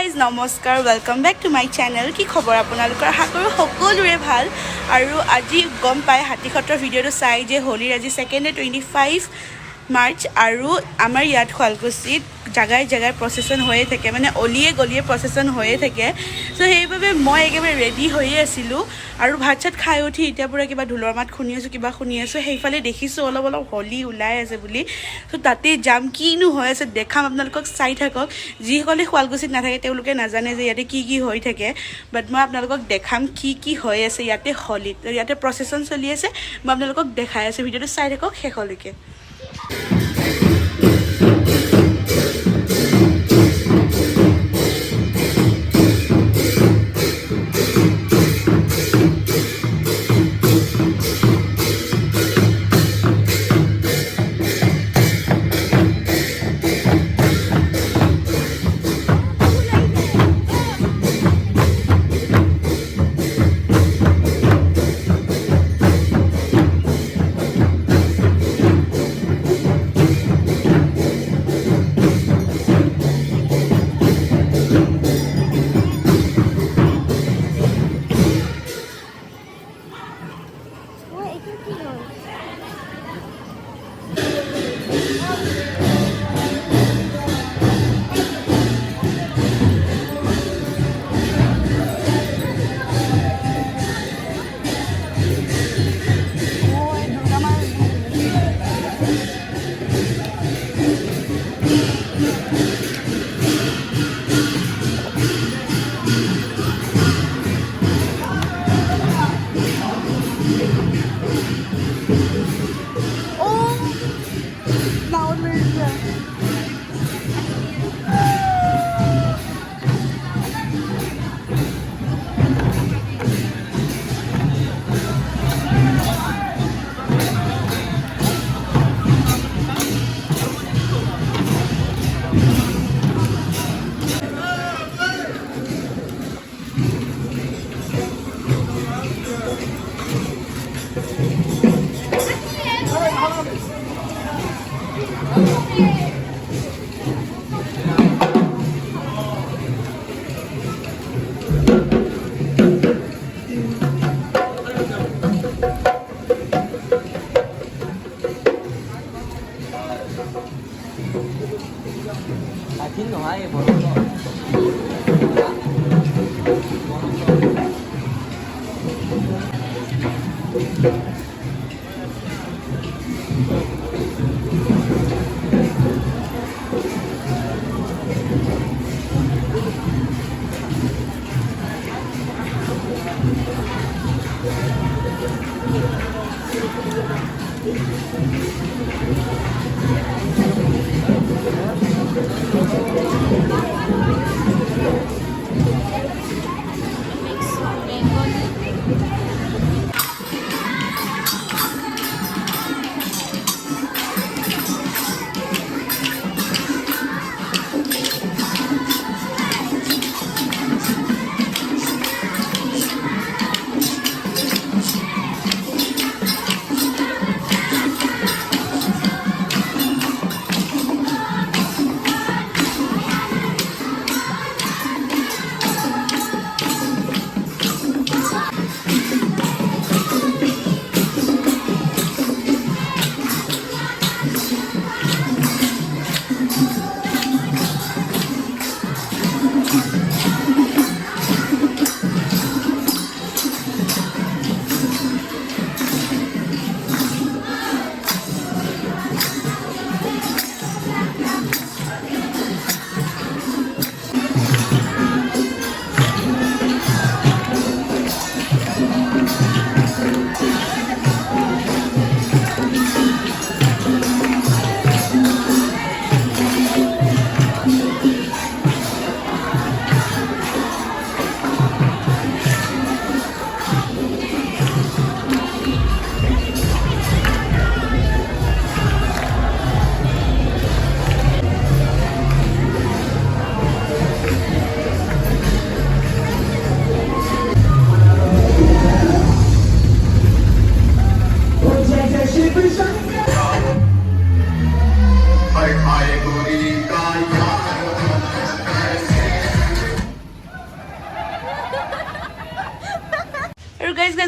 guys নমস্কাৰ welcome back to my channel কি খবৰ আপোনালোকৰ আশা কৰোঁ সকলোৰে ভাল আৰু আজি গম পাই হাতীখতৰ ভিডিঅ'টো চাই যে হোলীৰ আজি 25 মাৰ্চ আৰু আমাৰ ইয়াত শুৱালকুছিত জাগাই জাগাই প্ৰচেছন হৈয়ে থাকে মানে অলিয়ে গলিয়ে প্ৰচেছন হৈয়ে থাকে চ' সেইবাবে মই একেবাৰে ৰেডি হৈয়ে আছিলোঁ আৰু ভাত চাত খাই উঠি এতিয়া পূৰা কিবা ঢোলৰ মাত শুনি আছোঁ কিবা শুনি আছোঁ সেইফালে দেখিছোঁ অলপ অলপ হোলী ওলাই আছে বুলি চ' তাতে যাম কিনো হৈ আছে দেখাম আপোনালোকক চাই থাকক যিসকলে শুৱালকুছিত নাথাকে তেওঁলোকে নাজানে যে ইয়াতে কি কি হৈ থাকে বাট মই আপোনালোকক দেখাম কি কি হৈ আছে ইয়াতে হোলীত ইয়াতে প্ৰচেছন চলি আছে মই আপোনালোকক দেখাই আছোঁ ভিডিঅ'টো চাই থাকক শেষলৈকে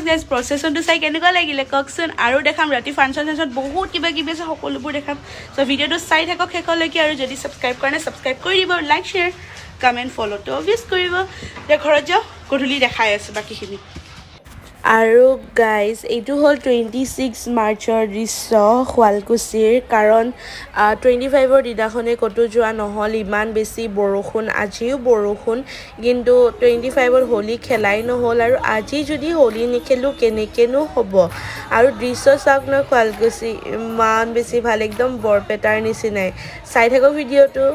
গাইজ প্ৰচেছনটো চাই কেনেকুৱা লাগিলে কওকচোন আৰু দেখাম ৰাতি ফাংচন চাংচন বহুত কিবা কিবি আছে সকলোবোৰ দেখাম চ' ভিডিঅ'টো চাই থাকক শেষলৈকে আৰু যদি ছাবস্ক্ৰাইব কৰা নাই ছাবস্ক্ৰাইব কৰি দিব লাইক শ্বেয়াৰ কমেণ্ট ফ'ল'টো অভিয়াছ কৰিব এতিয়া ঘৰত যাওঁ গধূলি দেখাই আছোঁ বাকীখিনি আৰু গাইজ এইটো হ'ল 26 মাৰ্চৰ দৃশ্য শুৱালকুছিৰ কাৰণ 25ৰ দিনাখনে ক'তো যোৱা নহ'ল ইমান বেছি বৰষুণ আজিও বৰষুণ কিন্তু 25ত হোলী খেলাই নহ'ল আৰু আজি যদি হোলী নেখেলোঁ কেনেকৈনো হ'ব আৰু দৃশ্য চাওক ন শুৱালকুছি ইমান বেছি ভাল একদম বৰপেটাৰ নিচিনাই চাই থাকক ভিডিঅ'টো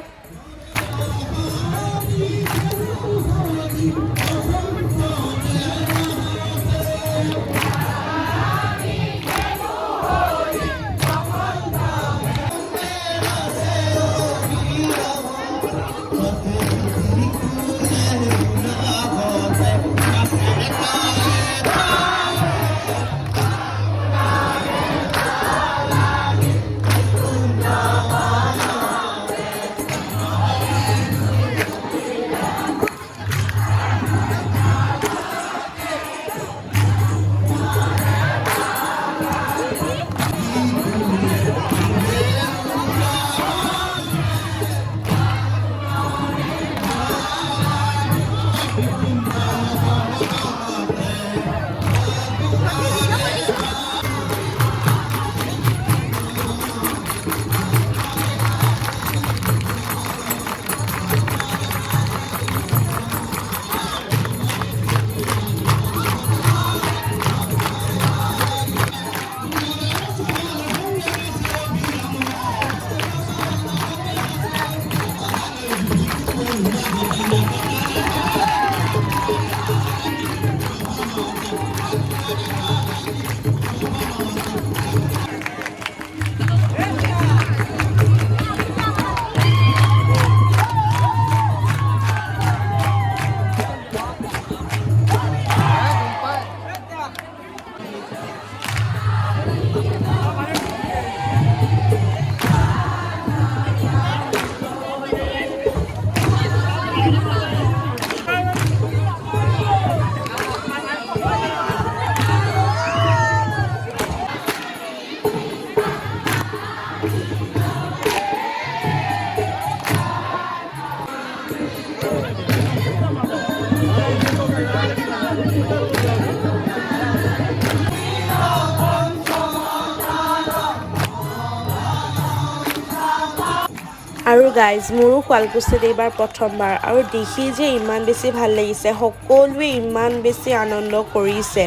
আৰু গাইজ মোৰো শুৱালকুছিত এইবাৰ প্ৰথমবাৰ আৰু দেখি যে ইমান বেছি ভাল লাগিছে সকলোৱে ইমান বেছি আনন্দ কৰিছে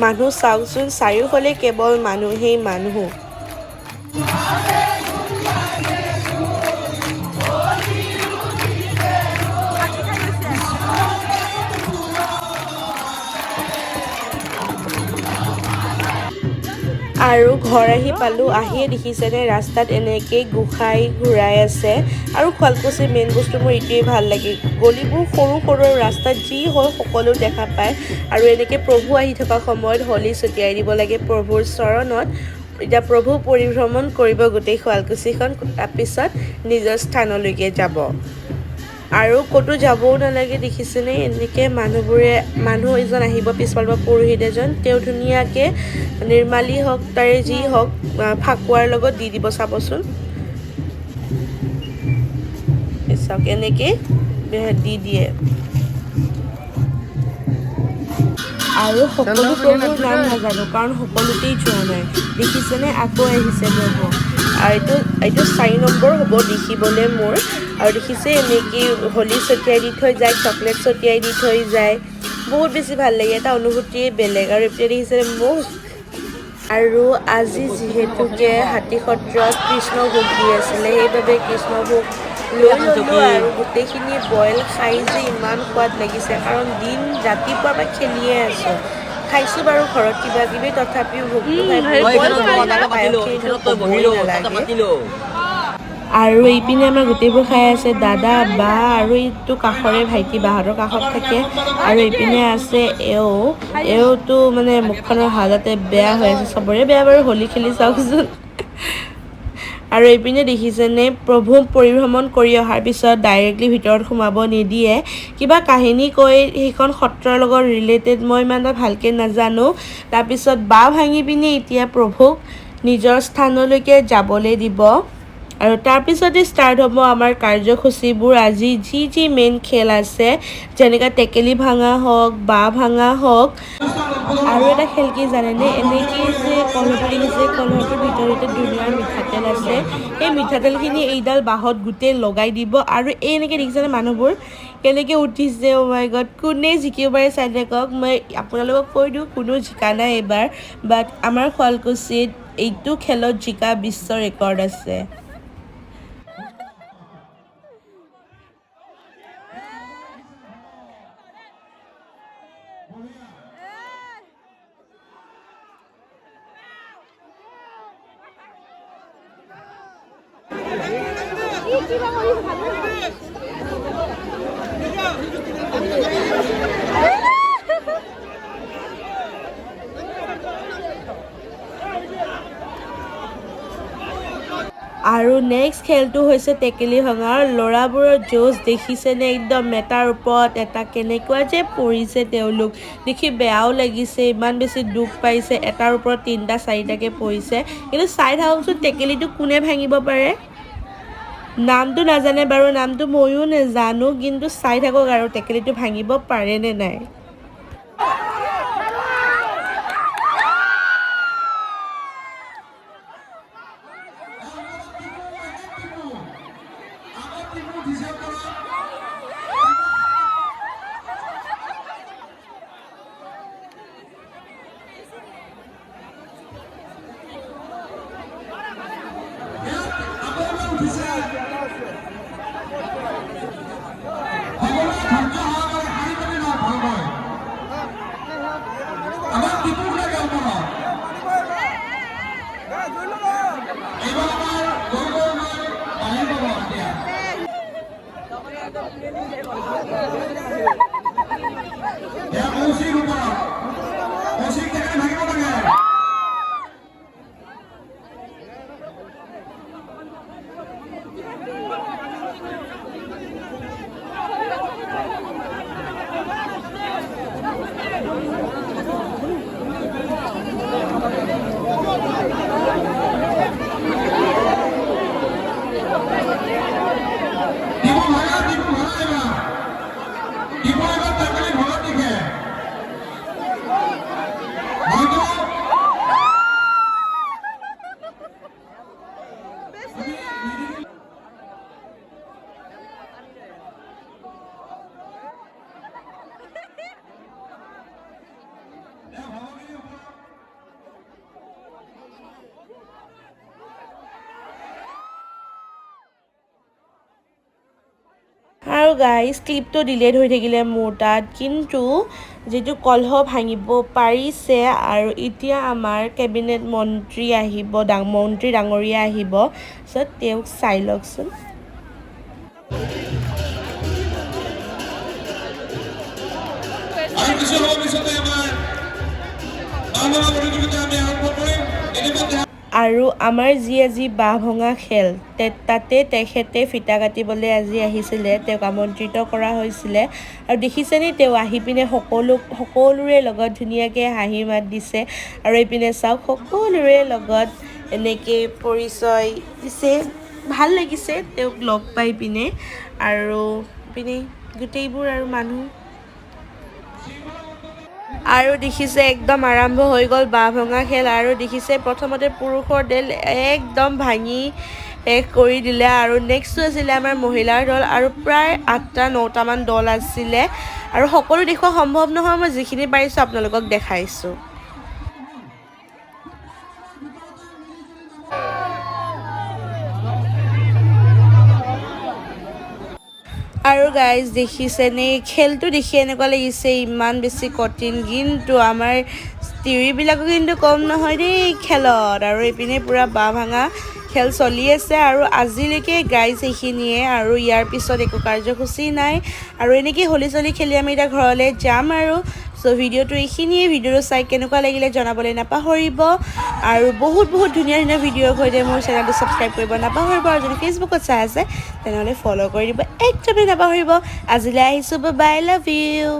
মানুহ চাওকচোন চাৰিওফালে কেৱল মানুহেই মানুহ আৰু ঘৰ আহি পালোঁ আহিয়ে দেখিছেনে ৰাস্তাত এনেকৈ গোসাঁই ঘূৰাই আছে আৰু শুৱালকুছিৰ মেইন বস্তু মোৰ এইটোৱেই ভাল লাগে গলিবোৰ সৰু সৰু ৰাস্তাত যি হয় সকলো দেখা পায় আৰু এনেকৈ প্ৰভু আহি থকা সময়ত হোলী ছটিয়াই দিব লাগে প্ৰভুৰ চৰণত এতিয়া প্ৰভু পৰিভ্ৰমণ কৰিব গোটেই শুৱালকুছিখন তাৰপিছত নিজৰ স্থানলৈকে যাব আৰু ক'তো যাবও নালাগে দেখিছেনে এনেকৈ মানুহ এজন আহিব পিছফালৰ পুৰোহিত এজন তেওঁ ধুনীয়াকৈ নিৰ্মালী হওক তাৰে যি হওক ফাকুৱাৰ লগত দি দিব চাবচোন চাওক এনেকৈ দি দিয়ে আৰু সকলো প্ৰভুৰ নাম নাজানো কাৰণ সকলোতেই যোৱা নাই দেখিছেনে আকৌ আহিছে প্ৰভু আৰু এইটো 4 নম্বৰ হ'ব দেখিবলৈ মোৰ আৰু দেখিছে এনেকৈ হোলী ছটিয়াই দি থৈ যায় চকলেট ছটিয়াই দি থৈ যায় বহুত বেছি ভাল লাগে এটা অনুভূতিয়ে বেলেগ আৰু এতিয়া দেখিছে মোক আৰু আজি যিহেতুকে হাতী সত্ৰত কৃষ্ণ ভোগ দি আছিলে সেইবাবে কৃষ্ণ ভোগ লৈ ল'লোঁ আৰু গোটেইখিনি বইল খাই যে ইমান সোৱাদ লাগিছে কাৰণ দিন ৰাতিপুৱাৰ পৰা খেলিয়ে আছোঁ খাইছোঁ বাৰু ঘৰত কিবা কিবি তথাপিও ভোগটো নালাগে আৰু এইপিনে আমাৰ গোটেইবোৰ খাই আছে দাদা বা আৰু এইটো কাষৰে ভাইটি বাহঁতৰ কাষত থাকে আৰু এইপিনে আছে এওঁটো মানে মুখখনৰ হালতে বেয়া হৈ আছে চবৰে বেয়া বাৰু হোলী খেলি চাওকচোন আৰু এইপিনে দেখিছেনে প্ৰভু পৰিভ্ৰমণ কৰি অহাৰ পিছত ডাইৰেক্টলি ভিতৰত সোমাব নিদিয়ে কিবা কাহিনী কৈ সেইখন সত্ৰৰ লগত ৰিলেটেড মই ইমান ভালকৈ নাজানো তাৰপিছত বাঁহ ভাঙি পিনে এতিয়া প্ৰভুক নিজৰ স্থানলৈকে যাবলৈ দিব আৰু তাৰপিছতে ষ্টাৰ্ট হ'ব আমাৰ কাৰ্যসূচীবোৰ আজি যি মেইন খেল আছে যেনেকৈ টেকেলি ভাঙা হওক বাঁহ ভাঙা হওক আৰু এটা খেল কি জানেনে এনেকৈ যে কলহটো দেখিছে কলহটোৰ ভিতৰতে ধুনীয়া মিঠাতেল আছে সেই মিঠাতেলখিনি এইডাল বাঁহত গোটেই লগাই দিব আৰু এই এনেকৈ দেখিছেনে মানুহবোৰ কেনেকৈ উঠিছে অ' মাই গড কোনে জিকিব পাৰে চাই থাকক মই আপোনালোকক কৈ দিওঁ কোনো জিকা নাই এইবাৰ বাট আমাৰ শুৱালকুছিত এইটো খেলত জিকা বিশ্ব ৰেকৰ্ড আছে আৰু নেক্সট খেলটো হৈছে টেকেলি ভঙাৰ ল'ৰাবোৰৰ জোচ দেখিছেনে একদম মেটাৰ ওপৰত এটা কেনেকুৱা যে পৰিছে তেওঁলোক দেখি বেয়াও লাগিছে ইমান বেছি দুখ পাইছে এটাৰ ওপৰত 3টা 4টাকৈ পৰিছে কিন্তু চাই থাককচোন টেকেলিটো কোনে ভাঙিব পাৰে নামটো নাজানে বাৰু নামটো ময়ো নাজানো কিন্তু চাই থাকক আৰু টেকেলিটো ভাঙিব পাৰে নে নাই আৰু গাইজ ক্লিপটো ডিলেট হৈ থাকিলে মোৰ তাত কিন্তু যিটো কলহ ভাঙিব পাৰিছে আৰু এতিয়া আমাৰ কেবিনেট মন্ত্ৰী আহিব মন্ত্ৰী ডাঙৰীয়া আহিব চ' তেওঁক চাই লওকচোন আৰু আমাৰ যি আজি বাঁহ ভঙা খেল তাতে তেখেতে ফিতা কাটিবলৈ আজি আহিছিলে তেওঁক আমন্ত্ৰিত কৰা হৈছিলে আৰু দেখিছেনে তেওঁ আহি পিনে সকলোৰে লগত ধুনীয়াকৈ হাঁহি মাত দিছে আৰু এইপিনে চাওক সকলোৰে লগত এনেকৈ পৰিচয় দিছে ভাল লাগিছে তেওঁক লগ পাই পিনে আৰু পিনে গোটেইবোৰ আৰু মানুহ আৰু দেখিছে একদম আৰম্ভ হৈ গ'ল বাঁহ ভঙা খেল আৰু দেখিছে প্ৰথমতে পুৰুষৰ দল একদম ভাঙি শেষ কৰি দিলে আৰু নেক্সটটো আছিলে আমাৰ মহিলাৰ দল আৰু প্ৰায় 8টা 9টামান দল আছিলে আৰু সকলো দেখুওৱা সম্ভৱ নহয় মই যিখিনি পাৰিছোঁ আপোনালোকক দেখাইছোঁ আৰু গাইজ দেখিছেনে খেলটো দেখি এনেকুৱা লাগিছে ইমান বেছি কঠিন কিন্তু আমাৰ তিৰিবিলাকো কিন্তু কম নহয় দেই খেলত আৰু এইপিনে পুৰা বাঁহ ভাঙা খেল চলি আছে আৰু আজিলৈকে গাইজ এইখিনিয়ে আৰু ইয়াৰ পিছত একো কাৰ্যসূচী নাই আৰু এনেকৈ হোলী চলি খেলি আমি এতিয়া ঘৰলৈ যাম আৰু সো ভিডিওটো এইখিনিয়ে ভিডিওটো চাই কেনেকুৱা লাগিলে জনাবলৈ নাপাহৰিব আৰু বহুত ধুনীয়া ধুনীয়া ভিডিঅ'ৰ সৈতে মোৰ চেনেলটো সাবস্ক্ৰাইব কৰিব নাপাহৰিব আৰু যদি ফেচবুকত চাই আছে তেনেহ'লে ফলো কৰি দিব একদমেই নাপাহৰিব আজিলৈ আহিছোঁ বাই বাই লাভ ইউ